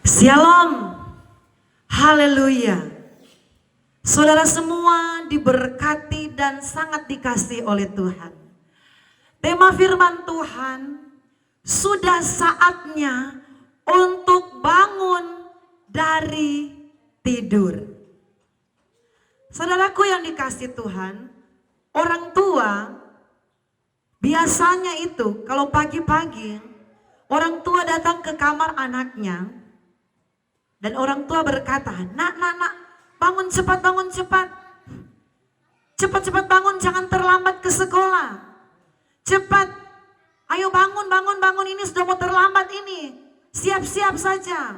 Shalom, haleluya. Saudara semua diberkati dan sangat dikasihi oleh Tuhan. Tema firman Tuhan, sudah saatnya untuk bangun dari tidur. Saudaraku yang dikasihi Tuhan, orang tua biasanya itu kalau pagi-pagi orang tua datang ke kamar anaknya. Dan orang tua berkata, nak, bangun cepat, bangun cepat. Cepat-cepat bangun, jangan terlambat ke sekolah. Cepat, ayo bangun, ini sudah mau terlambat ini. Siap-siap saja.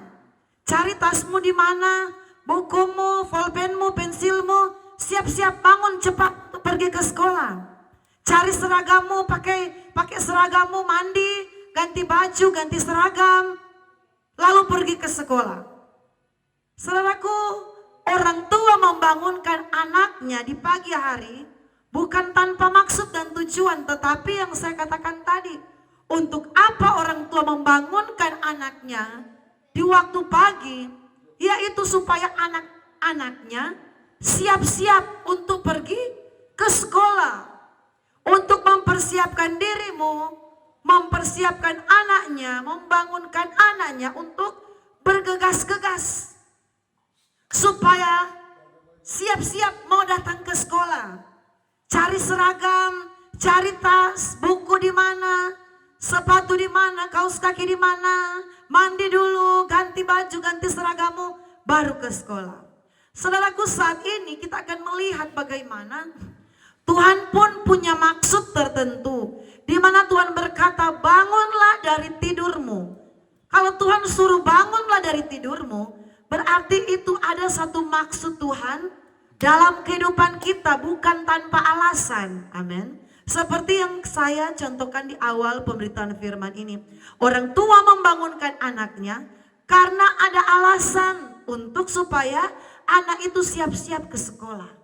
Cari tasmu di mana, bukumu, pulpenmu, pensilmu. Siap-siap bangun, cepat pergi ke sekolah. Cari seragammu, pakai seragammu, mandi, ganti baju, ganti seragam. Lalu pergi ke sekolah. Saudaraku, orang tua membangunkan anaknya di pagi hari bukan tanpa maksud dan tujuan, tetapi yang saya katakan tadi, untuk apa orang tua membangunkan anaknya di waktu pagi, yaitu supaya anak-anaknya siap-siap untuk pergi ke sekolah, untuk mempersiapkan dirimu, mempersiapkan anaknya, membangunkan anaknya untuk bergegas-gegas. Supaya siap-siap mau datang ke sekolah. Cari seragam, cari tas, buku di mana, sepatu di mana, kaos kaki di mana, mandi dulu, ganti baju, ganti seragammu, baru ke sekolah. Saudaraku, saat ini kita akan melihat bagaimana Tuhan pun punya maksud tertentu. Di mana Tuhan berkata, bangunlah dari tidurmu. Kalau Tuhan suruh bangunlah dari tidurmu, berarti itu ada satu maksud Tuhan dalam kehidupan kita, bukan tanpa alasan. Amin. Seperti yang saya contohkan di awal pemberitaan firman ini. Orang tua membangunkan anaknya karena ada alasan untuk supaya anak itu siap-siap ke sekolah.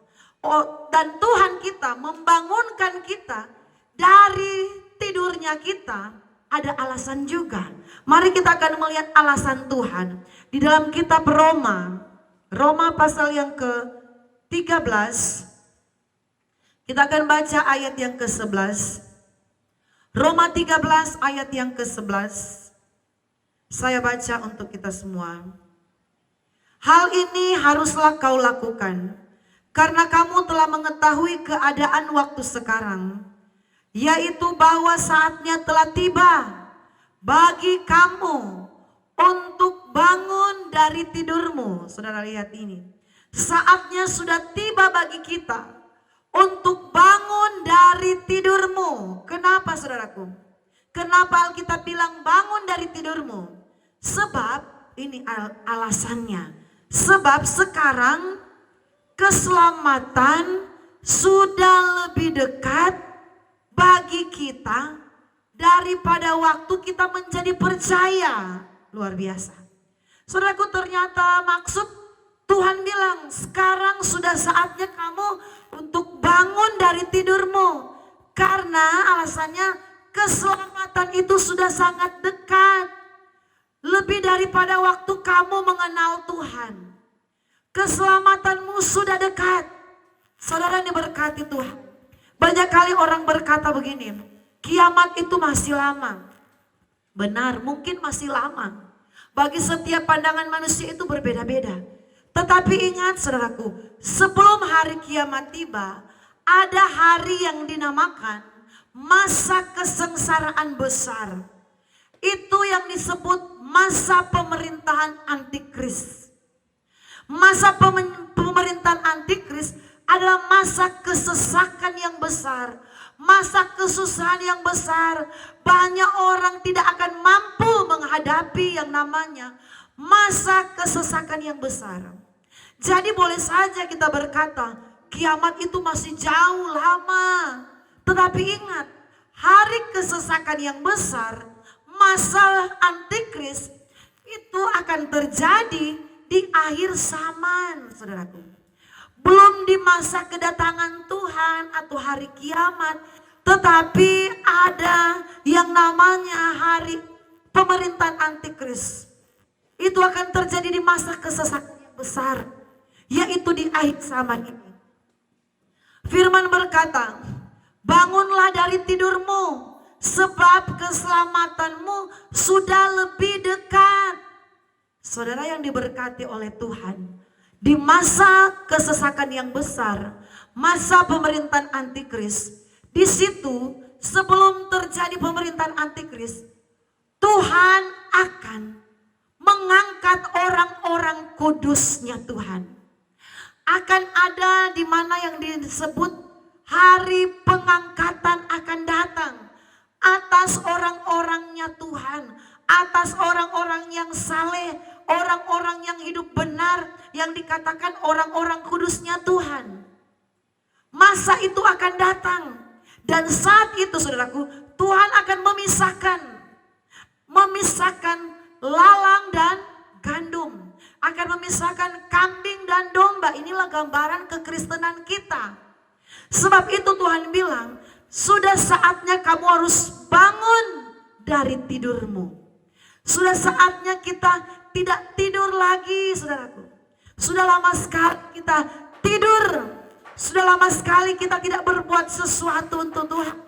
Dan Tuhan kita membangunkan kita dari tidurnya kita. Ada alasan juga. Mari kita akan melihat alasan Tuhan. Di dalam kitab Roma pasal yang ke-13. Kita akan baca ayat yang ke-11. Roma 13 ayat yang ke-11. Saya baca untuk kita semua. Hal ini haruslah kau lakukan, karena kamu telah mengetahui keadaan waktu sekarang, yaitu bahwa saatnya telah tiba bagi kamu untuk bangun dari tidurmu. Saudara lihat ini. Saatnya sudah tiba bagi kita untuk bangun dari tidurmu. Kenapa saudaraku? Kenapa Alkitab bilang bangun dari tidurmu? Sebab ini alasannya. Sebab sekarang keselamatan sudah lebih dekat bagi kita daripada waktu kita menjadi percaya. Luar biasa. Saudaraku, ternyata maksud Tuhan bilang sekarang sudah saatnya kamu untuk bangun dari tidurmu. Karena alasannya keselamatan itu sudah sangat dekat. Lebih daripada waktu kamu mengenal Tuhan. Keselamatanmu sudah dekat. Saudara diberkati Tuhan. Banyak kali orang berkata begini, kiamat itu masih lama. Benar, mungkin masih lama. Bagi setiap pandangan manusia itu berbeda-beda. Tetapi ingat saudaraku, sebelum hari kiamat tiba, ada hari yang dinamakan masa kesengsaraan besar. Itu yang disebut masa pemerintahan antikris. Masa pemerintahan antikris adalah masa kesesakan yang besar, masa kesusahan yang besar. Banyak orang tidak akan mampu menghadapi yang namanya masa kesesakan yang besar. Jadi boleh saja kita berkata, kiamat itu masih jauh lama. Tetapi ingat, hari kesesakan yang besar, masa antikris itu akan terjadi di akhir zaman, saudaraku. Belum di masa kedatangan Tuhan atau hari kiamat, tetapi ada yang namanya hari pemerintahan antikris. Itu akan terjadi di masa kesesakan yang besar, yaitu di akhir zaman ini. Firman berkata, bangunlah dari tidurmu, sebab keselamatanmu sudah lebih dekat. Saudara yang diberkati oleh Tuhan, di masa kesesakan yang besar, masa pemerintahan antikris, di situ sebelum terjadi pemerintahan antikris, Tuhan akan mengangkat orang-orang kudusnya Tuhan. Akan ada di mana yang disebut hari pengangkatan akan datang atas orang-orangnya Tuhan, atas orang-orang yang saleh, orang-orang yang hidup benar, yang dikatakan orang-orang kudusnya Tuhan. Masa itu akan datang, dan saat itu saudaraku, Tuhan akan memisahkan lalang dan gandum, akan memisahkan kambing dan domba. Inilah gambaran kekristenan kita. Sebab itu Tuhan bilang, sudah saatnya kamu harus bangun dari tidurmu. Sudah saatnya kita tidak tidur lagi, saudaraku. Sudah lama sekali kita tidur. Sudah lama sekali kita tidak berbuat sesuatu untuk Tuhan.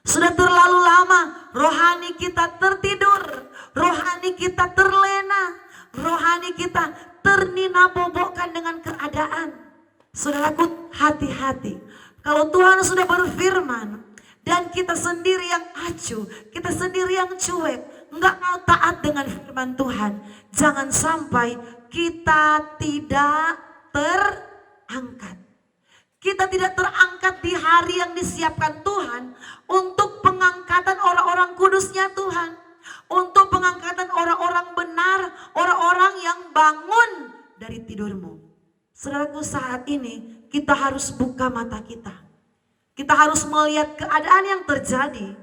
Sudah terlalu lama rohani kita tertidur, rohani kita terlena, rohani kita ternina-bobokkan dengan keadaan. Saudaraku, hati-hati. Kalau Tuhan sudah berfirman dan kita sendiri yang acuh, kita sendiri yang cuek, enggak mau taat dengan firman Tuhan, jangan sampai kita tidak terangkat. Kita tidak terangkat di hari yang disiapkan Tuhan untuk pengangkatan orang-orang kudusnya Tuhan. Untuk pengangkatan orang-orang benar, orang-orang yang bangun dari tidurmu. Saudaraku, saat ini kita harus buka mata kita. Kita harus melihat keadaan yang terjadi.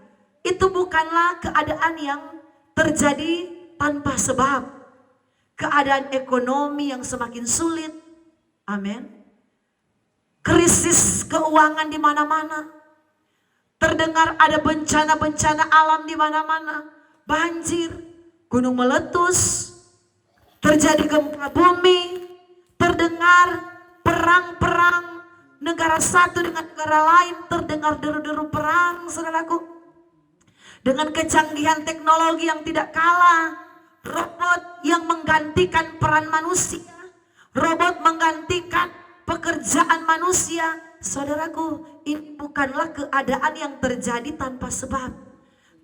Itu bukanlah keadaan yang terjadi tanpa sebab. Keadaan ekonomi yang semakin sulit. Amin. Krisis keuangan di mana-mana. Terdengar ada bencana-bencana alam di mana-mana. Banjir, gunung meletus, terjadi gempa bumi, terdengar perang-perang negara satu dengan negara lain, terdengar deru-deru perang, saudaraku. Dengan kecanggihan teknologi yang tidak kalah, robot yang menggantikan peran manusia, robot menggantikan pekerjaan manusia. Saudaraku, ini bukanlah keadaan yang terjadi tanpa sebab.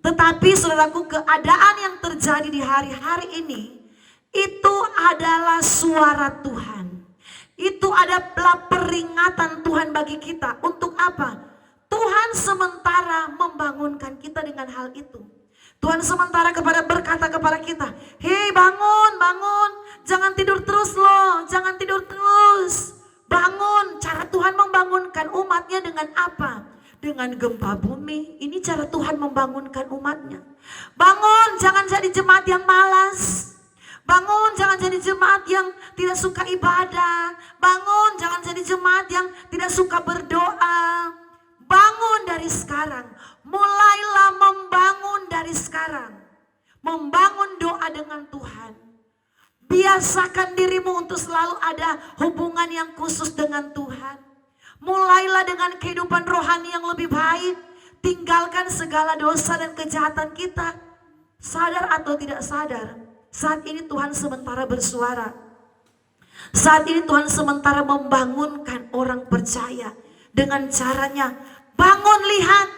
Tetapi saudaraku, keadaan yang terjadi di hari-hari ini, itu adalah suara Tuhan. Itu adalah peringatan Tuhan bagi kita. Untuk apa? Tuhan sementara membangunkan kita dengan hal itu. Tuhan sementara berkata kepada kita, hei bangun, bangun, jangan tidur terus loh, jangan tidur terus. Bangun. Cara Tuhan membangunkan umatnya dengan apa? Dengan gempa bumi. Ini cara Tuhan membangunkan umatnya. Bangun, jangan jadi jemaat yang malas. Bangun, jangan jadi jemaat yang tidak suka ibadah. Bangun, jangan jadi jemaat yang tidak suka berdoa. Bangun dari sekarang. Mulailah membangun dari sekarang. Membangun doa dengan Tuhan. Biasakan dirimu untuk selalu ada hubungan yang khusus dengan Tuhan. Mulailah dengan kehidupan rohani yang lebih baik. Tinggalkan segala dosa dan kejahatan kita. Sadar atau tidak sadar, saat ini Tuhan sementara bersuara. Saat ini Tuhan sementara membangunkan orang percaya. Dengan caranya, bangun, lihat.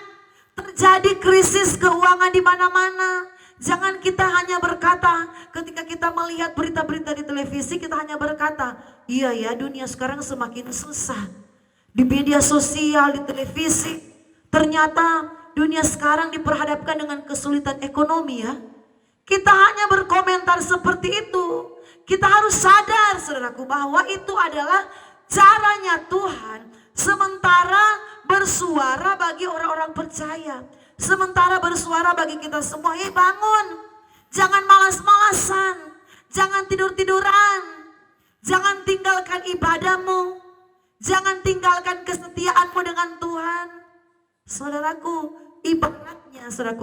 Terjadi krisis keuangan di mana-mana. Jangan kita hanya berkata, ketika kita melihat berita-berita di televisi, kita hanya berkata, iya ya, dunia sekarang semakin susah. Di media sosial, di televisi, ternyata dunia sekarang diperhadapkan dengan kesulitan ekonomi ya. Kita hanya berkomentar seperti itu. Kita harus sadar, saudaraku, bahwa itu adalah caranya Tuhan sementara bersuara bagi orang-orang percaya. Sementara bersuara bagi kita semua, hei bangun, jangan malas-malasan, jangan tidur-tiduran, jangan tinggalkan ibadahmu, jangan tinggalkan kesetiaanmu dengan Tuhan. Saudaraku,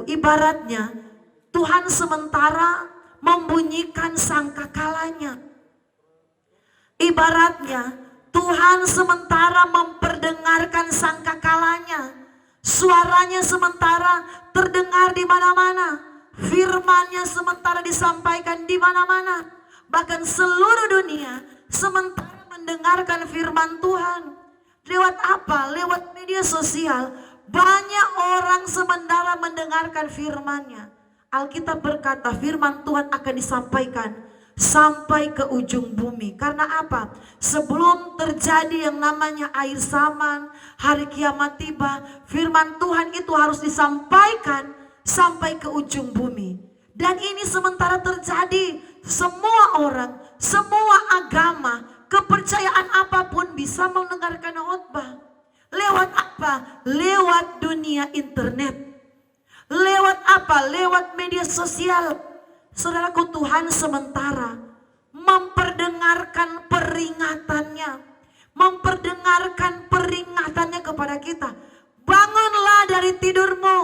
ibaratnya Tuhan sementara membunyikan sangkakalanya. Ibaratnya Tuhan sementara memperdengarkan sangkakalanya. Suaranya sementara terdengar di mana-mana. Firman-Nya sementara disampaikan di mana-mana. Bahkan seluruh dunia sementara mendengarkan firman Tuhan. Lewat apa? Lewat media sosial. Banyak orang sementara mendengarkan firman-Nya. Alkitab berkata firman Tuhan akan disampaikan sampai ke ujung bumi. Karena apa? Sebelum terjadi yang namanya akhir zaman, hari kiamat tiba, firman Tuhan itu harus disampaikan sampai ke ujung bumi. Dan ini sementara terjadi, semua orang, semua agama, kepercayaan apapun bisa mendengarkan khotbah. Lewat apa? Lewat dunia internet. Lewat apa? Lewat media sosial. Saudaraku, Tuhan sementara memperdengarkan peringatannya kepada kita. Bangunlah dari tidurmu.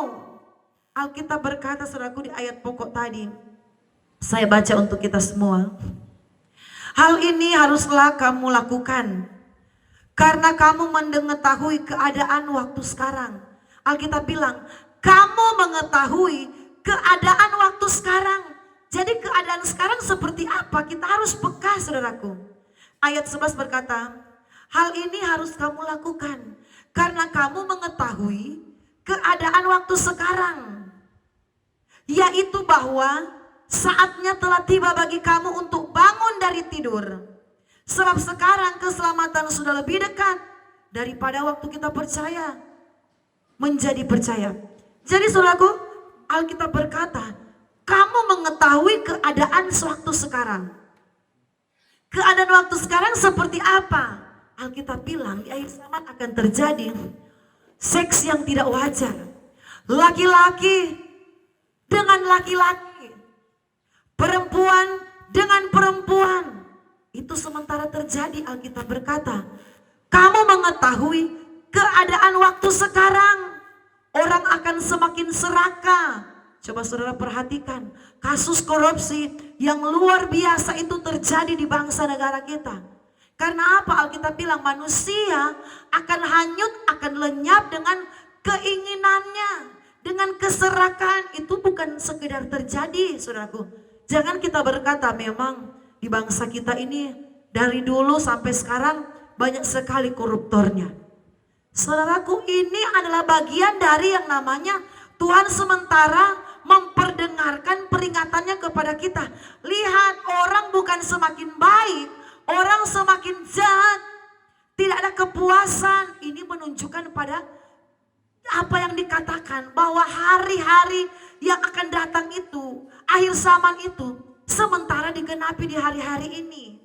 Alkitab berkata, saudaraku, di ayat pokok tadi, saya baca untuk kita semua. Hal ini haruslah kamu lakukan karena kamu mengetahui keadaan waktu sekarang. Alkitab bilang, kamu mengetahui keadaan waktu sekarang. Jadi keadaan sekarang seperti apa? Kita harus peka, saudaraku. Ayat 11 berkata, hal ini harus kamu lakukan karena kamu mengetahui keadaan waktu sekarang. Yaitu bahwa saatnya telah tiba bagi kamu untuk bangun dari tidur. Sebab sekarang keselamatan sudah lebih dekat daripada waktu kita percaya menjadi percaya. Jadi saudaraku, Alkitab berkata, kamu mengetahui keadaan waktu sekarang. Keadaan waktu sekarang seperti apa? Alkitab bilang di akhir zaman akan terjadi seks yang tidak wajar. Laki-laki dengan laki-laki. Perempuan dengan perempuan. Itu sementara terjadi. Alkitab berkata, kamu mengetahui keadaan waktu sekarang. Orang akan semakin serakah. Coba saudara perhatikan, kasus korupsi yang luar biasa itu terjadi di bangsa negara kita. Karena apa? Alkitab bilang manusia akan hanyut, akan lenyap dengan keinginannya, dengan keserakan. Itu bukan sekedar terjadi, saudaraku. Jangan kita berkata memang di bangsa kita ini dari dulu sampai sekarang banyak sekali koruptornya. Saudaraku, ini adalah bagian dari yang namanya Tuhan sementara memperdengarkan peringatannya kepada kita. Lihat, orang bukan semakin baik, orang semakin jahat. Tidak ada kepuasan. Ini menunjukkan pada apa yang dikatakan bahwa hari-hari yang akan datang itu, akhir zaman itu, sementara digenapi di hari-hari ini.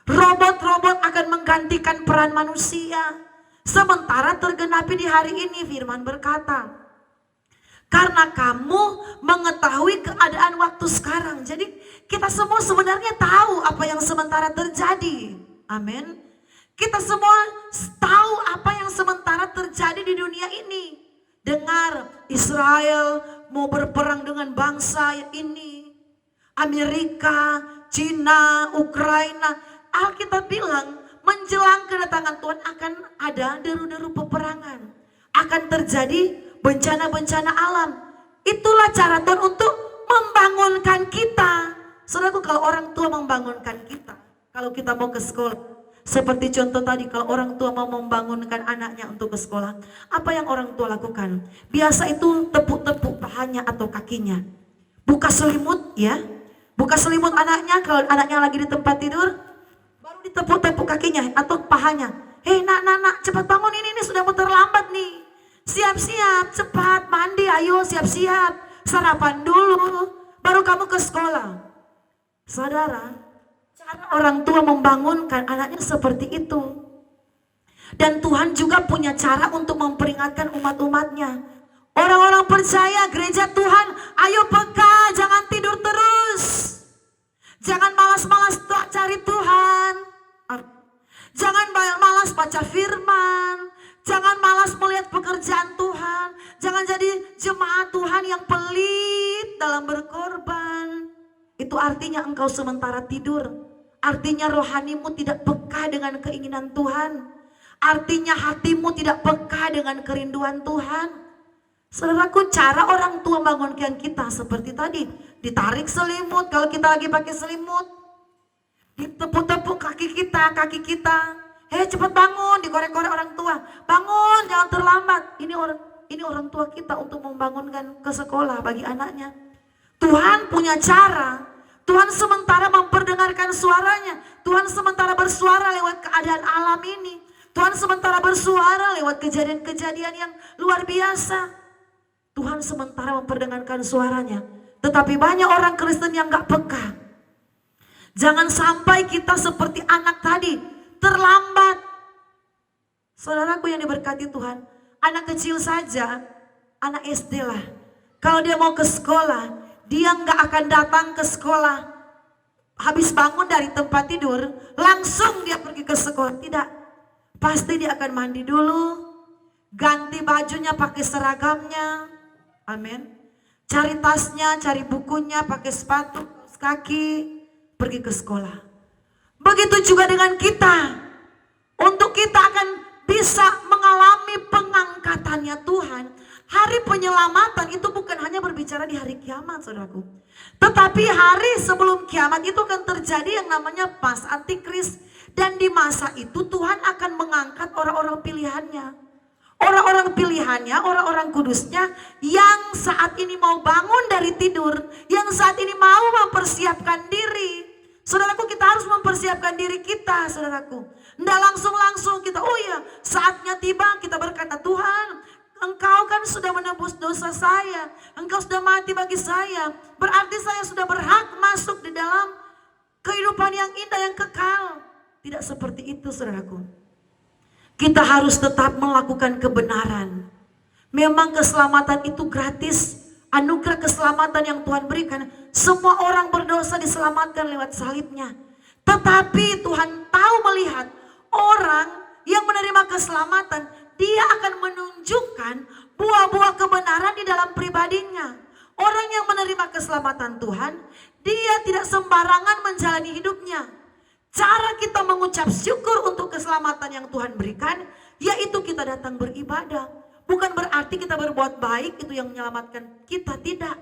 Robot-robot akan menggantikan peran manusia, sementara tergenapi di hari ini. Firman berkata, karena kamu mengetahui keadaan waktu sekarang. Jadi kita semua sebenarnya tahu apa yang sementara terjadi. Amin. Kita semua tahu apa yang sementara terjadi di dunia ini. Dengar, Israel mau berperang dengan bangsa ini. Amerika, Cina, Ukraina. Alkitab bilang menjelang kedatangan Tuhan akan ada deru-deru peperangan. Akan terjadi bencana-bencana alam. Itulah cara Tuhan untuk membangunkan kita. Saudaraku, kalau orang tua membangunkan kita, kalau kita mau ke sekolah, seperti contoh tadi, kalau orang tua mau membangunkan anaknya untuk ke sekolah, apa yang orang tua lakukan? Biasa itu tepuk-tepuk pahanya atau kakinya. Buka selimut ya, buka selimut anaknya. Kalau anaknya lagi di tempat tidur, baru ditepuk-tepuk kakinya atau pahanya. Hei nak, cepat bangun, ini sudah mau terlambat nih. Siap-siap, cepat mandi, ayo siap-siap, sarapan dulu, baru kamu ke sekolah. Saudara, cara orang tua membangunkan anaknya seperti itu. Dan Tuhan juga punya cara untuk memperingatkan umat-umatnya. Orang-orang percaya, gereja Tuhan, ayo peka, jangan tidur terus. Jangan malas-malas cari Tuhan. Jangan malas baca firman. Jangan malas melihat pekerjaan Tuhan. Jangan jadi jemaat Tuhan yang pelit dalam berkorban. Itu artinya engkau sementara tidur. Artinya rohanimu tidak peka dengan keinginan Tuhan. Artinya hatimu tidak peka dengan kerinduan Tuhan. Saudaraku, cara orang tua bangunkan kita seperti tadi. Ditarik selimut kalau kita lagi pakai selimut. Ditepuk-tepuk kaki kita. Hei, cepat bangun, dikorek-korek orang tua. Bangun, jangan terlambat. Ini orang tua kita untuk membangunkan ke sekolah bagi anaknya. Tuhan punya cara. Tuhan sementara memperdengarkan suaranya. Tuhan sementara bersuara lewat keadaan alam ini. Tuhan sementara bersuara lewat kejadian-kejadian yang luar biasa. Tuhan sementara memperdengarkan suaranya. Tetapi banyak orang Kristen yang gak peka. Jangan sampai kita seperti anak tadi, terlambat. Saudaraku yang diberkati Tuhan, anak kecil saja, anak SD lah. Kalau dia mau ke sekolah, dia nggak akan datang ke sekolah habis bangun dari tempat tidur langsung dia pergi ke sekolah. Tidak, pasti dia akan mandi dulu, ganti bajunya pakai seragamnya, amin, cari tasnya, cari bukunya, pakai sepatu kaki, pergi ke sekolah. Begitu juga dengan kita. Untuk kita akan bisa mengalami pengangkatannya Tuhan, hari penyelamatan itu bukan hanya berbicara di hari kiamat, saudaraku. Tetapi hari sebelum kiamat itu akan terjadi yang namanya pas antikris. Dan di masa itu Tuhan akan mengangkat orang-orang pilihannya. Orang-orang pilihannya, orang-orang kudusnya yang saat ini mau bangun dari tidur, yang saat ini mau mempersiapkan diri. Saudaraku, kita harus mempersiapkan diri kita, saudaraku. Nggak langsung-langsung kita, oh ya saatnya tiba kita berkata, Tuhan, Engkau kan sudah menebus dosa saya. Engkau sudah mati bagi saya. Berarti saya sudah berhak masuk di dalam kehidupan yang indah, yang kekal. Tidak seperti itu, saudaraku. Kita harus tetap melakukan kebenaran. Memang keselamatan itu gratis. Anugerah keselamatan yang Tuhan berikan. Semua orang berdosa diselamatkan lewat salibnya. Tetapi Tuhan tahu melihat orang yang menerima keselamatan, dia akan menunjukkan buah-buah kebenaran di dalam pribadinya. Orang yang menerima keselamatan Tuhan, dia tidak sembarangan menjalani hidupnya. Cara kita mengucap syukur untuk keselamatan yang Tuhan berikan, yaitu kita datang beribadah. Bukan berarti kita berbuat baik itu yang menyelamatkan kita, tidak.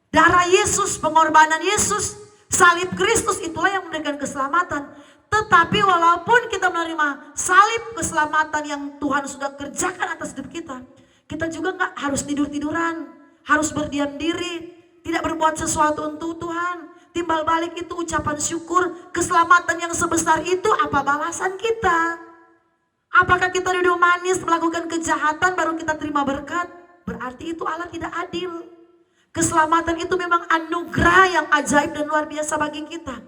Darah Yesus, pengorbanan Yesus, salib Kristus itulah yang memberikan keselamatan. Tetapi walaupun kita menerima salib keselamatan yang Tuhan sudah kerjakan atas hidup kita, kita juga nggak harus tidur-tiduran, harus berdiam diri, tidak berbuat sesuatu untuk Tuhan. Timbal balik itu ucapan syukur, keselamatan yang sebesar itu apa balasan kita? Apakah kita duduk manis melakukan kejahatan baru kita terima berkat? Berarti itu Allah tidak adil. Keselamatan itu memang anugerah yang ajaib dan luar biasa bagi kita.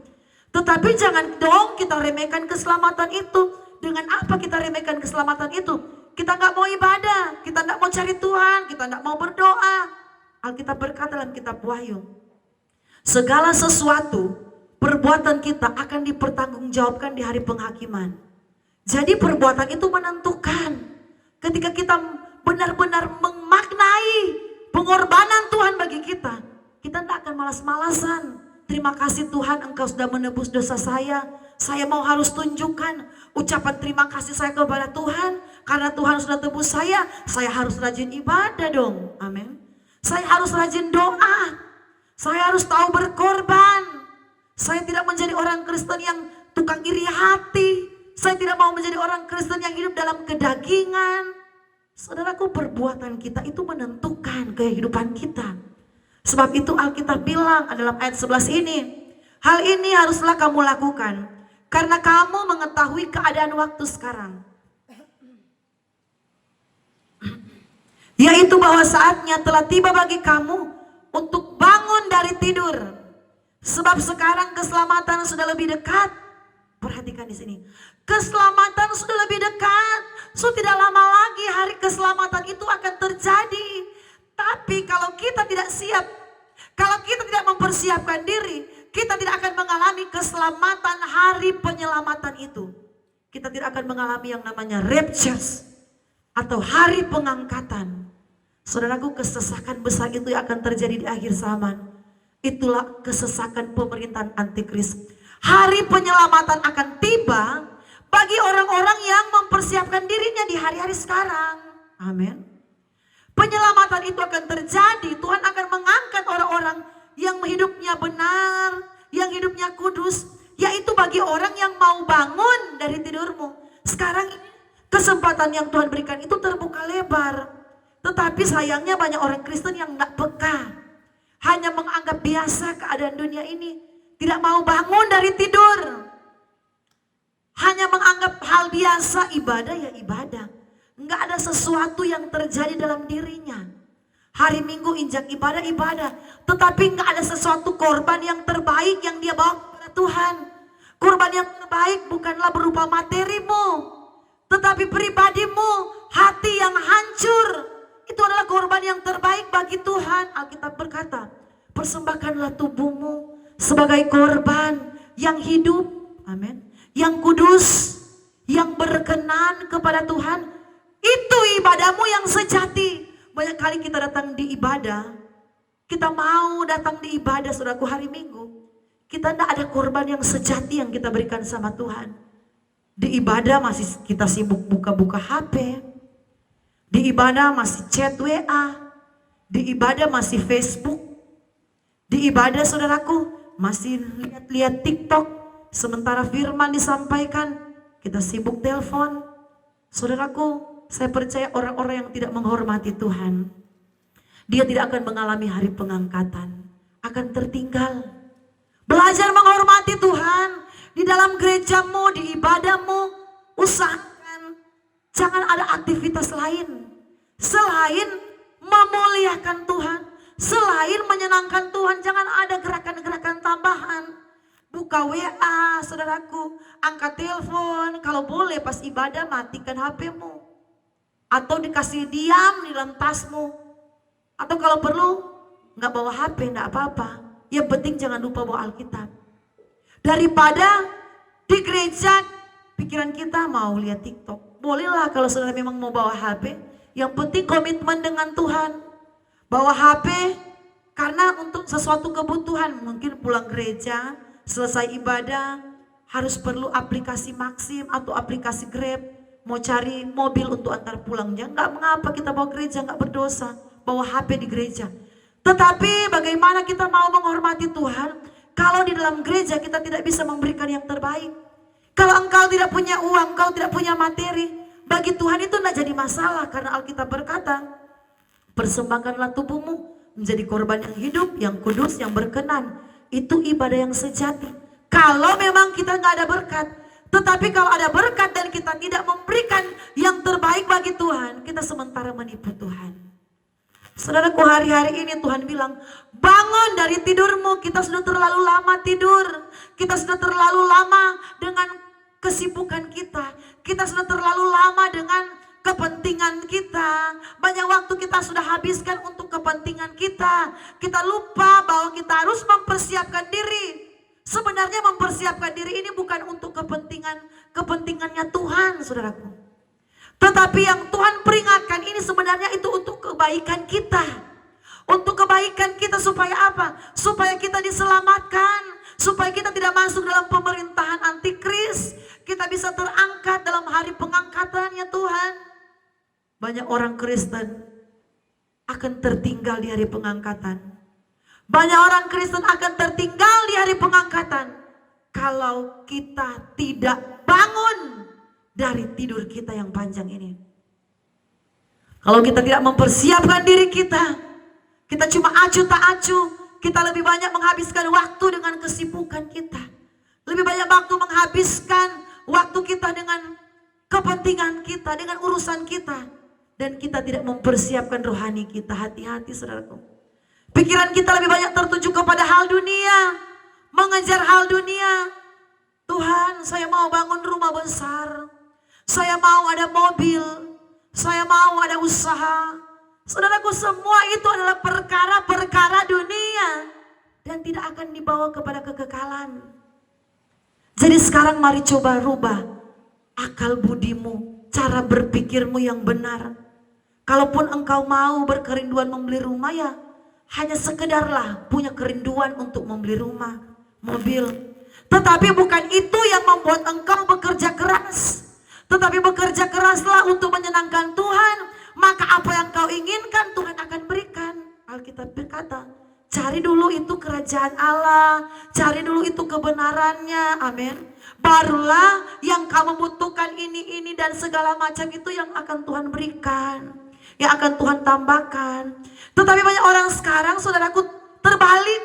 Tetapi jangan dong kita remehkan keselamatan itu. Dengan apa kita remehkan keselamatan itu? Kita nggak mau ibadah, kita nggak mau cari Tuhan, kita nggak mau berdoa. Alkitab berkata dalam kitab Wahyu, segala sesuatu perbuatan kita akan dipertanggungjawabkan di hari penghakiman. Jadi perbuatan itu menentukan. Ketika kita benar-benar memaknai pengorbanan Tuhan bagi kita, kita tidak akan malas-malasan. Terima kasih Tuhan, Engkau sudah menebus dosa saya. Saya mau harus tunjukkan ucapan terima kasih saya kepada Tuhan. Karena Tuhan sudah tebus saya harus rajin ibadah dong. Amin. Saya harus rajin doa. Saya harus tahu berkorban. Saya tidak menjadi orang Kristen yang tukang iri hati. Saya tidak mau menjadi orang Kristen yang hidup dalam kedagingan. Saudaraku, perbuatan kita itu menentukan kehidupan kita. Sebab itu Alkitab bilang dalam ayat 11 ini, hal ini haruslah kamu lakukan karena kamu mengetahui keadaan waktu sekarang. Yaitu bahwa saatnya telah tiba bagi kamu untuk bangun dari tidur. Sebab sekarang keselamatan sudah lebih dekat. Perhatikan di sini. Keselamatan sudah lebih dekat. So tidak lama lagi hari keselamatan itu akan terjadi. Tapi kalau kita tidak siap, kalau kita tidak mempersiapkan diri, kita tidak akan mengalami keselamatan hari penyelamatan itu. Kita tidak akan mengalami yang namanya rapture atau hari pengangkatan. Saudaraku, kesesakan besar itu yang akan terjadi di akhir zaman. Itulah kesesakan pemerintahan antikris. Hari penyelamatan akan tiba bagi orang-orang yang mempersiapkan dirinya di hari-hari sekarang. Amin. Penyelamatan itu akan terjadi. Tuhan akan mengangkat orang-orang yang hidupnya benar, yang hidupnya kudus, yaitu bagi orang yang mau bangun dari tidurmu. Sekarang kesempatan yang Tuhan berikan itu terbuka lebar. Tetapi sayangnya banyak orang Kristen yang tidak peka, hanya menganggap biasa keadaan dunia ini, tidak mau bangun dari tidur, hanya menganggap hal biasa, ibadah ya ibadah, nggak ada sesuatu yang terjadi dalam dirinya. Hari Minggu injak ibadah, tetapi nggak ada sesuatu korban yang terbaik yang dia bawa kepada Tuhan. Korban yang terbaik bukanlah berupa materimu, tetapi pribadimu, hati yang hancur. Itu adalah korban yang terbaik bagi Tuhan. Alkitab berkata, persembahkanlah tubuhmu sebagai korban yang hidup, amin, yang kudus, yang berkenan kepada Tuhan. Itu ibadahmu yang sejati. Banyak kali kita datang di ibadah, kita mau datang di ibadah saudaraku hari Minggu, kita tidak ada korban yang sejati yang kita berikan sama Tuhan. Di ibadah masih kita sibuk buka-buka HP, di ibadah masih chat WA, di ibadah masih Facebook, di ibadah saudaraku masih lihat-lihat TikTok, sementara firman disampaikan, kita sibuk telepon. Saudaraku, saya percaya orang-orang yang tidak menghormati Tuhan, dia tidak akan mengalami hari pengangkatan, akan tertinggal. Belajar menghormati Tuhan di dalam gerejamu, di ibadahmu, usahakan jangan ada aktivitas lain selain memuliakan Tuhan, selain menyenangkan Tuhan. Jangan ada gerakan-gerakan tambahan. Buka WA, saudaraku, angkat telepon, kalau boleh pas ibadah matikan HP-mu, atau dikasih diam di dalam tasmu, atau kalau perlu nggak bawa HP, nggak apa-apa. Yang penting jangan lupa bawa Alkitab. Daripada di gereja pikiran kita mau lihat TikTok, bolehlah kalau saudara memang mau bawa HP. Yang penting komitmen dengan Tuhan. Bawa HP karena untuk sesuatu kebutuhan, mungkin pulang gereja, selesai ibadah, harus perlu aplikasi Maxim atau aplikasi Grab, mau cari mobil untuk antar pulangnya. Enggak mengapa kita bawa gereja, enggak berdosa, bawa HP di gereja. Tetapi bagaimana kita mau menghormati Tuhan kalau di dalam gereja kita tidak bisa memberikan yang terbaik? Kalau engkau tidak punya uang, engkau tidak punya materi, bagi Tuhan itu tidak jadi masalah, karena Alkitab berkata, persembahkanlah tubuhmu menjadi korban yang hidup, yang kudus, yang berkenan. Itu ibadah yang sejati. Kalau memang kita nggak ada berkat, tetapi kalau ada berkat dan kita tidak memberikan yang terbaik bagi Tuhan, kita sementara menipu Tuhan. Saudaraku, hari-hari ini Tuhan bilang, bangun dari tidurmu. Kita sudah terlalu lama tidur, kita sudah terlalu lama dengan kesibukan kita, kita sudah terlalu lama dengan kepentingan kita. Banyak waktu kita sudah habiskan untuk kepentingan kita. Kita lupa bahwa kita harus mempersiapkan diri. Sebenarnya mempersiapkan diri ini bukan untuk kepentingannya Tuhan, saudaraku. Tetapi yang Tuhan peringatkan ini sebenarnya itu untuk kebaikan kita. Untuk kebaikan kita supaya apa? Supaya kita diselamatkan. Supaya kita tidak masuk dalam pemerintahan antikris. Kita bisa terangkat dalam hari pengangkatannya Tuhan. Banyak orang Kristen akan tertinggal di hari pengangkatan. Banyak orang Kristen akan tertinggal di hari pengangkatan kalau kita tidak bangun dari tidur kita yang panjang ini. Kalau kita tidak mempersiapkan diri kita, kita cuma acuh tak acuh, kita lebih banyak menghabiskan waktu dengan kesibukan kita. Lebih banyak waktu menghabiskan waktu kita dengan kepentingan kita, dengan urusan kita. Dan kita tidak mempersiapkan rohani kita. Hati-hati saudaraku. Pikiran kita lebih banyak tertuju kepada hal dunia, mengejar hal dunia. Tuhan, saya mau bangun rumah besar, saya mau ada mobil, saya mau ada usaha. Saudaraku, semua itu adalah perkara-perkara dunia dan tidak akan dibawa kepada kekekalan. Jadi sekarang mari coba rubah akal budimu, cara berpikirmu yang benar. Kalaupun engkau mau berkerinduan membeli rumah, ya hanya sekedarlah punya kerinduan untuk membeli rumah, mobil. Tetapi bukan itu yang membuat engkau bekerja keras. Tetapi bekerja keraslah untuk menyenangkan Tuhan. Maka apa yang kau inginkan Tuhan akan berikan. Alkitab berkata, cari dulu itu kerajaan Allah. Cari dulu itu kebenarannya. Amin. Barulah yang kamu butuhkan ini dan segala macam itu yang akan Tuhan berikan. Yang akan Tuhan tambahkan. Tetapi banyak orang sekarang, saudaraku, terbalik.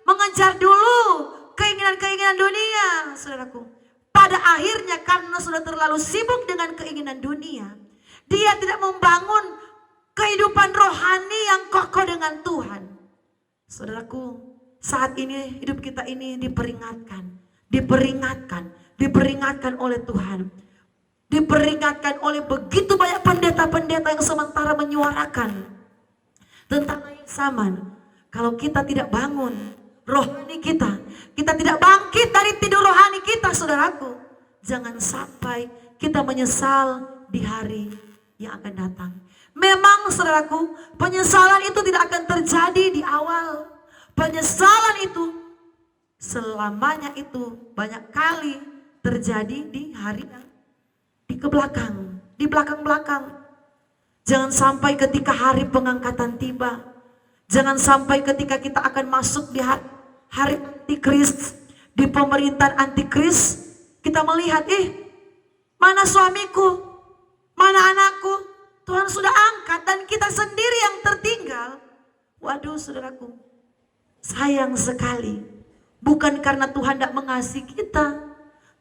Mengejar dulu keinginan-keinginan dunia, saudaraku. Pada akhirnya karena sudah terlalu sibuk dengan keinginan dunia, dia tidak membangun kehidupan rohani yang kokoh dengan Tuhan. Saudaraku, saat ini hidup kita ini diperingatkan oleh Tuhan. Diperingatkan oleh begitu banyak pendeta-pendeta yang sementara menyuarakan tentang zaman. Kalau kita tidak bangun rohani kita tidak bangkit dari tidur rohani kita, saudaraku, jangan sampai kita menyesal di hari yang akan datang. Memang, saudaraku, penyesalan itu tidak akan terjadi di awal. Penyesalan itu selamanya itu banyak kali terjadi di hari yang di belakang. Jangan sampai ketika hari pengangkatan tiba, jangan sampai ketika kita akan masuk di hari antikris, di pemerintahan antikris, kita melihat, mana suamiku, mana anakku, Tuhan sudah angkat dan kita sendiri yang tertinggal. Waduh, saudaraku, sayang sekali. Bukan karena Tuhan tidak mengasihi kita.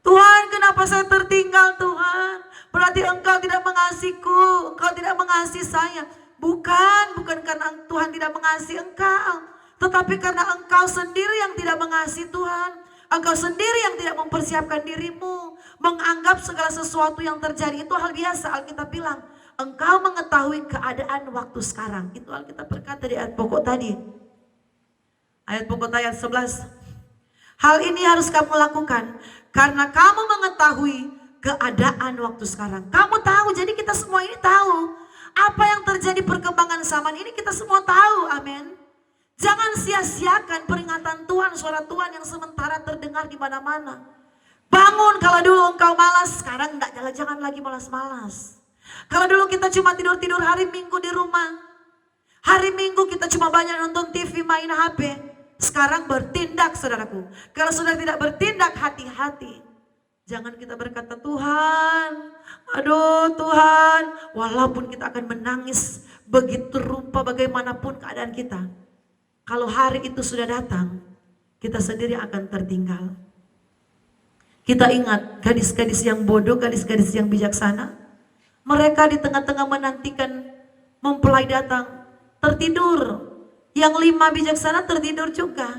Tuhan, kenapa saya tertinggal, Tuhan? Berarti engkau tidak mengasihiku, engkau tidak mengasihi saya. Bukan karena Tuhan tidak mengasihi engkau, tetapi karena engkau sendiri yang tidak mengasihi Tuhan. Engkau sendiri yang tidak mempersiapkan dirimu, menganggap segala sesuatu yang terjadi itu hal biasa. Alkitab bilang, engkau mengetahui keadaan waktu sekarang. Itu Alkitab berkata di ayat pokok tadi. Ayat pokok ayat 11. Hal ini harus kamu lakukan karena kamu mengetahui keadaan waktu sekarang. Kamu tahu, jadi kita semua ini tahu apa yang terjadi perkembangan zaman ini, kita semua tahu. Amin. Jangan sia-siakan peringatan Tuhan, suara Tuhan yang sementara terdengar di mana-mana. Bangun, kalau dulu engkau malas, sekarang enggak, jangan lagi malas-malas. Kalau dulu kita cuma tidur-tidur hari Minggu di rumah, hari Minggu kita cuma banyak nonton TV, main HP. Sekarang bertindak, saudaraku. Kalau sudah tidak bertindak, hati-hati. Jangan kita berkata, Tuhan, aduh Tuhan. Walaupun kita akan menangis begitu rupa bagaimanapun keadaan kita. Kalau hari itu sudah datang, kita sendiri akan tertinggal. Kita ingat gadis-gadis yang bodoh, gadis-gadis yang bijaksana. Mereka di tengah-tengah menantikan mempelai datang, tertidur. Yang 5 bijaksana tertidur juga.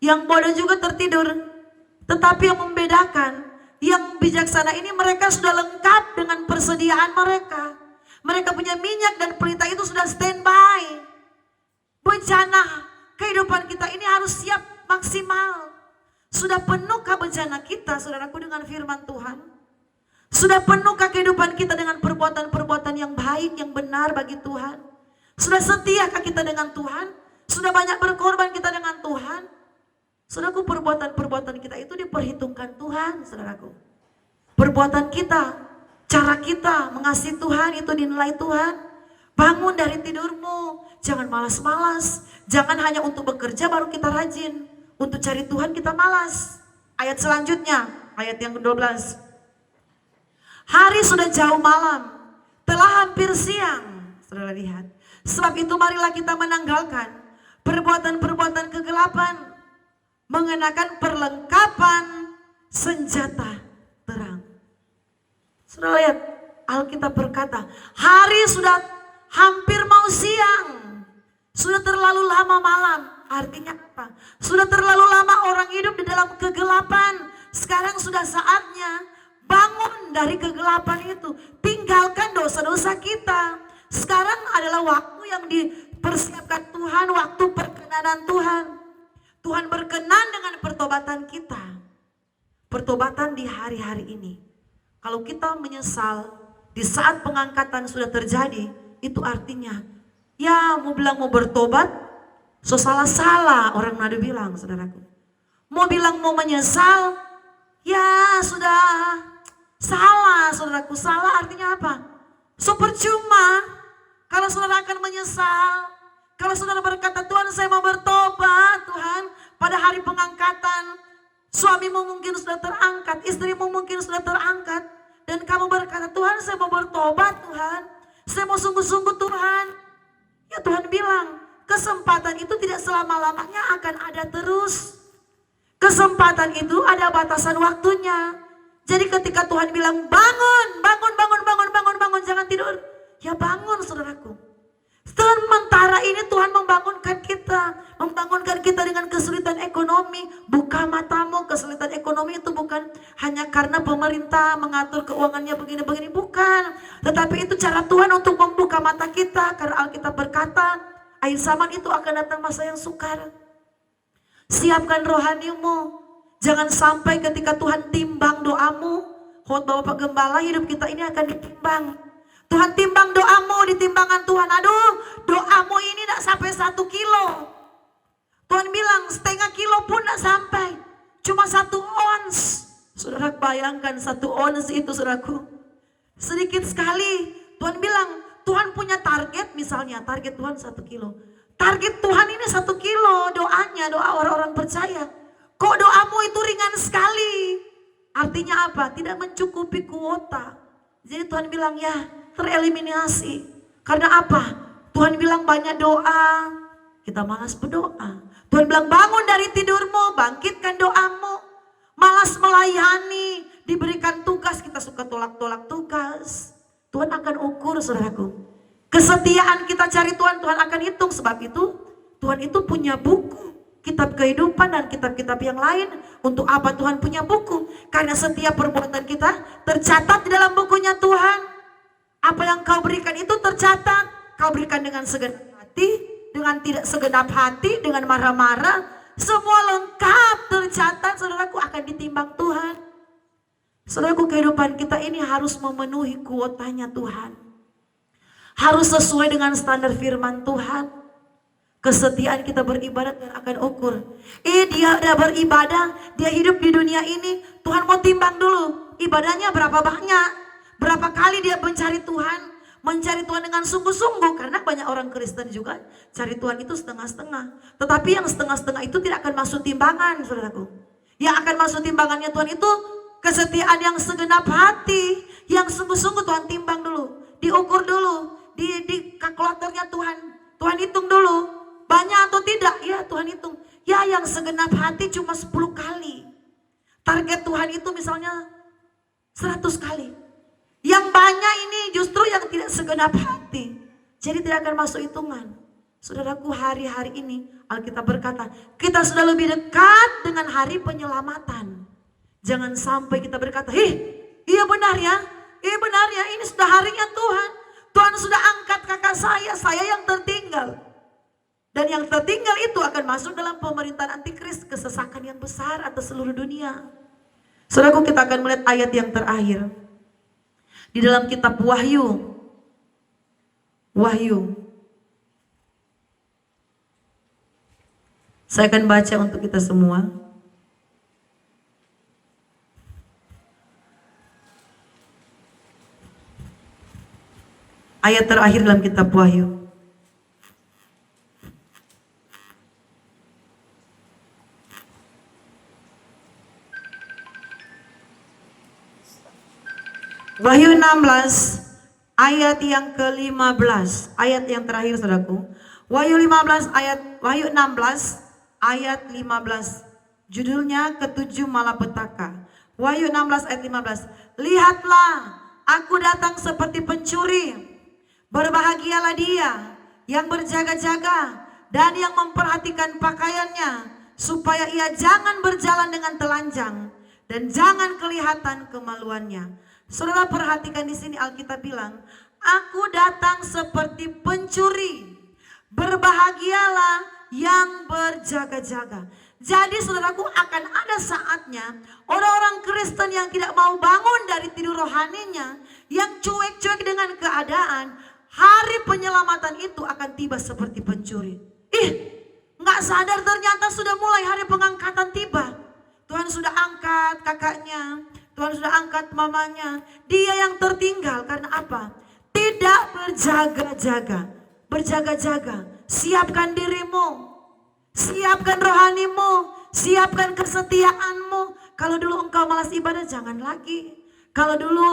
Yang bodoh juga tertidur. Tetapi yang membedakan, yang bijaksana ini mereka sudah lengkap dengan persediaan mereka. Mereka punya minyak dan pelita itu sudah standby. Bencana kehidupan kita ini harus siap maksimal. Sudah penuhkah bencana kita, saudaraku, dengan firman Tuhan? Sudah penuhkah kehidupan kita dengan perbuatan-perbuatan yang baik, yang benar bagi Tuhan? Sudah setiakah kita dengan Tuhan? Sudah banyak berkorban kita dengan Tuhan? Saudaraku, perbuatan-perbuatan kita itu diperhitungkan Tuhan, saudaraku. Perbuatan kita, cara kita mengasihi Tuhan itu dinilai Tuhan. Bangun dari tidurmu, jangan malas-malas. Jangan hanya untuk bekerja baru kita rajin. Untuk cari Tuhan kita malas. Ayat selanjutnya, ayat yang ke-12. Hari sudah jauh malam, telah hampir siang. Saudara lihat. Sebab itu marilah kita menanggalkan perbuatan-perbuatan kegelapan, mengenakan perlengkapan senjata terang. Saudara lihat, Alkitab berkata, hari sudah hampir mau siang, sudah terlalu lama malam. Artinya apa? Sudah terlalu lama orang hidup di dalam kegelapan. Sekarang sudah saatnya bangun dari kegelapan itu. Tinggalkan dosa-dosa kita. Sekarang adalah waktu yang dipersiapkan Tuhan, waktu perkenanan Tuhan. Tuhan berkenan dengan pertobatan kita. Pertobatan di hari-hari ini. Kalau kita menyesal di saat pengangkatan sudah terjadi, itu artinya, ya mau bilang mau bertobat, So salah-salah orang Manado bilang, saudaraku. Mau bilang mau menyesal, ya sudah salah saudaraku. Salah artinya apa? So percuma kalau saudara akan menyesal. Kalau saudara berkata, Tuhan saya mau bertobat Tuhan. Pada hari pengangkatan, suamimu mungkin sudah terangkat, istrimu mungkin sudah terangkat. Dan kamu berkata, Tuhan saya mau bertobat Tuhan. Saya mau sungguh-sungguh Tuhan. Ya Tuhan bilang, kesempatan itu tidak selama-lamanya akan ada terus. Kesempatan itu ada batasan waktunya. Jadi ketika Tuhan bilang bangun, bangun, bangun, bangun, bangun, bangun, jangan tidur. Ya bangun saudaraku. Sementara ini Tuhan membangunkan kita dengan kesulitan ekonomi. Buka matamu, kesulitan ekonomi itu bukan hanya karena pemerintah mengatur keuangannya begini-begini, bukan. Tetapi itu cara Tuhan untuk membuka mata kita. Karena Alkitab berkata, akhir zaman itu akan datang masa yang sukar. Siapkan rohanimu. Jangan sampai ketika Tuhan timbang doamu, khotbah Bapak Gembala, hidup kita ini akan ditimbang. Tuhan timbang doamu di timbangan Tuhan. Aduh, doamu ini tidak sampai 1 kilo. Tuhan bilang setengah kilo pun tidak sampai. Cuma 1 ons. Saudara bayangkan 1 ons itu saudaraku. Sedikit sekali. Tuhan bilang, Tuhan punya target misalnya. Target Tuhan 1 kilo. Target Tuhan ini 1 kilo doanya, doa orang-orang percaya. Kok doamu itu ringan sekali? Artinya apa? Tidak mencukupi kuota. Jadi Tuhan bilang ya tereliminasi. Karena apa? Tuhan bilang banyak doa, kita malas berdoa. Tuhan bilang bangun dari tidurmu, bangkitkan doamu. Malas melayani, diberikan tugas, kita suka tolak-tolak tugas. Tuhan akan ukur saudaraku. Kesetiaan kita cari Tuhan, Tuhan akan hitung. Sebab itu Tuhan itu punya buku. Kitab kehidupan dan kitab-kitab yang lain. Untuk apa Tuhan punya buku? Karena setiap perbuatan kita tercatat di dalam bukunya Tuhan. Apa yang kau berikan itu tercatat. Kau berikan dengan segenap hati, dengan tidak segenap hati, dengan marah-marah. Semua lengkap tercatat, saudaraku, akan ditimbang Tuhan. Saudaraku, kehidupan kita ini harus memenuhi kuotanya Tuhan. Harus sesuai dengan standar firman Tuhan. Kesetiaan kita beribadat dan akan ukur. Dia udah beribadah, dia hidup di dunia ini. Tuhan mau timbang dulu. Ibadahnya berapa banyak? Berapa kali dia mencari Tuhan? Mencari Tuhan dengan sungguh-sungguh. Karena banyak orang Kristen juga cari Tuhan itu setengah-setengah. Tetapi yang setengah-setengah itu tidak akan masuk timbangan, saudaraku. Yang akan masuk timbangannya Tuhan itu kesetiaan yang segenap hati. Yang sungguh-sungguh Tuhan timbang dulu. Diukur dulu. Di kalkulatornya Tuhan hitung dulu. Banyak atau tidak? Ya Tuhan hitung. Ya yang segenap hati cuma 10 kali. Target Tuhan itu misalnya 100 kali. Yang banyak ini justru yang tidak segenap hati. Jadi tidak akan masuk hitungan. Saudaraku, hari-hari ini Alkitab berkata, kita sudah lebih dekat dengan hari penyelamatan. Jangan sampai kita berkata, iya benar ya. Benar ya, ini sudah harinya Tuhan. Tuhan sudah angkat kakak saya yang tertinggal. Dan yang tertinggal itu akan masuk dalam pemerintahan antikris, kesesakan yang besar atas seluruh dunia. Saudaraku, kita akan melihat ayat yang terakhir. Di dalam kitab Wahyu. Saya akan baca untuk kita semua. Ayat terakhir dalam kitab Wahyu. Wahyu 16 ayat yang ke-15, ayat yang terakhir saudaraku. Wahyu 16 ayat 15. Judulnya ketujuh malapetaka. Wahyu 16 ayat 15. Lihatlah, aku datang seperti pencuri. Berbahagialah dia yang berjaga-jaga dan yang memperhatikan pakaiannya, supaya ia jangan berjalan dengan telanjang dan jangan kelihatan kemaluannya. Saudara perhatikan di sini Alkitab bilang, aku datang seperti pencuri. Berbahagialah yang berjaga-jaga. Jadi saudaraku, akan ada saatnya orang-orang Kristen yang tidak mau bangun dari tidur rohaninya, yang cuek-cuek dengan keadaan, hari penyelamatan itu akan tiba seperti pencuri. Nggak sadar ternyata sudah mulai hari pengangkatan tiba. Tuhan sudah angkat kakaknya, Tuhan sudah angkat mamanya. Dia yang tertinggal karena apa? Tidak berjaga-jaga. Berjaga-jaga. Siapkan dirimu. Siapkan rohanimu. Siapkan kesetiaanmu. Kalau dulu engkau malas ibadah, jangan lagi. Kalau dulu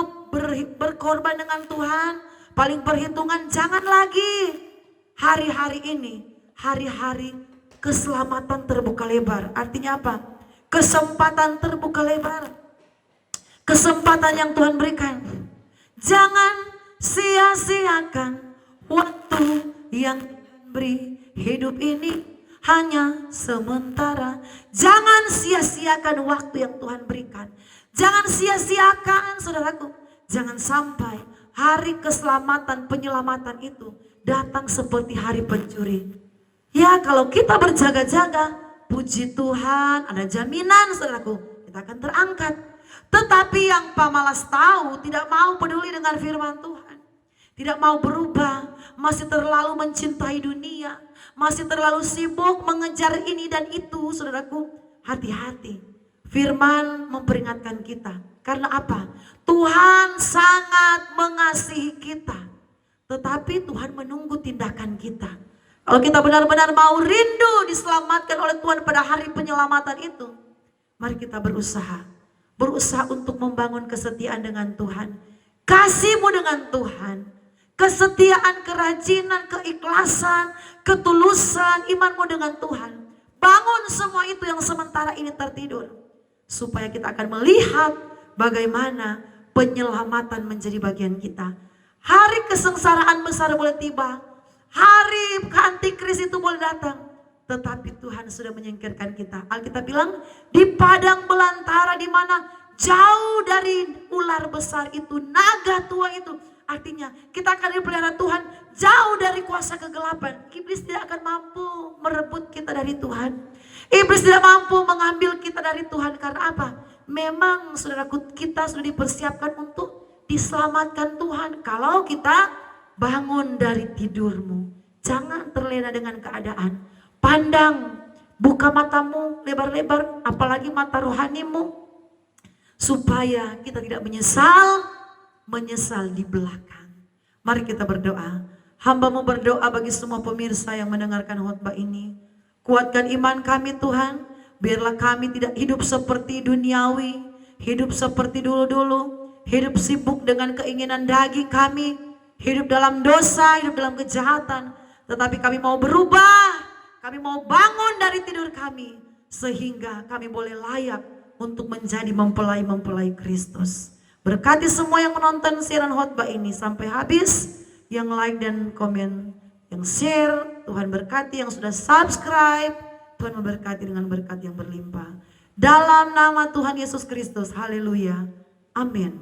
berkorban dengan Tuhan, paling perhitungan, jangan lagi. Hari-hari ini, hari-hari keselamatan terbuka lebar. Artinya apa? Kesempatan terbuka lebar. Kesempatan yang Tuhan berikan. Jangan sia-siakan waktu yang beri. Hidup ini hanya sementara. Jangan sia-siakan waktu yang Tuhan berikan. Jangan sia-siakan, saudaraku. Jangan sampai hari keselamatan, penyelamatan itu datang seperti hari pencuri. Ya, kalau kita berjaga-jaga, puji Tuhan, ada jaminan, saudaraku, kita akan terangkat. Tetapi yang pemalas tahu, tidak mau peduli dengan firman Tuhan, tidak mau berubah, masih terlalu mencintai dunia, masih terlalu sibuk mengejar ini dan itu, saudaraku, hati-hati. Firman memperingatkan kita. Karena apa? Tuhan sangat mengasihi kita. Tetapi Tuhan menunggu tindakan kita. Kalau kita benar-benar mau rindu diselamatkan oleh Tuhan pada hari penyelamatan itu, mari kita berusaha. Berusaha untuk membangun kesetiaan dengan Tuhan. Kasihmu dengan Tuhan. Kesetiaan, kerajinan, keikhlasan, ketulusan, imanmu dengan Tuhan. Bangun semua itu yang sementara ini tertidur. Supaya kita akan melihat bagaimana penyelamatan menjadi bagian kita. Hari kesengsaraan besar boleh tiba. Hari antikris itu boleh datang. Tetapi Tuhan sudah menyingkirkan kita. Alkitab bilang di padang belantara, di mana jauh dari ular besar itu, naga tua itu. Artinya kita akan dipelihara Tuhan jauh dari kuasa kegelapan. Iblis tidak akan mampu merebut kita dari Tuhan. Iblis tidak mampu mengambil kita dari Tuhan. Karena apa? Memang saudaraku, kita sudah dipersiapkan untuk diselamatkan Tuhan. Kalau kita bangun dari tidurmu, jangan terlena dengan keadaan. Pandang, buka matamu lebar-lebar, apalagi mata rohanimu, supaya kita tidak menyesal di belakang. Mari kita berdoa. Hamba-Mu berdoa bagi semua pemirsa yang mendengarkan khotbah ini. Kuatkan iman kami Tuhan, biarlah kami tidak hidup seperti duniawi, hidup seperti dulu-dulu, hidup sibuk dengan keinginan daging kami, hidup dalam dosa, hidup dalam kejahatan. Tetapi kami mau berubah, kami mau bangun dari tidur kami, sehingga kami boleh layak untuk menjadi mempelai-mempelai Kristus. Berkati semua yang menonton siaran khotbah ini sampai habis, yang like dan komen, yang share, Tuhan berkati, yang sudah subscribe, Tuhan memberkati dengan berkat yang berlimpah. Dalam nama Tuhan Yesus Kristus, haleluya, amin.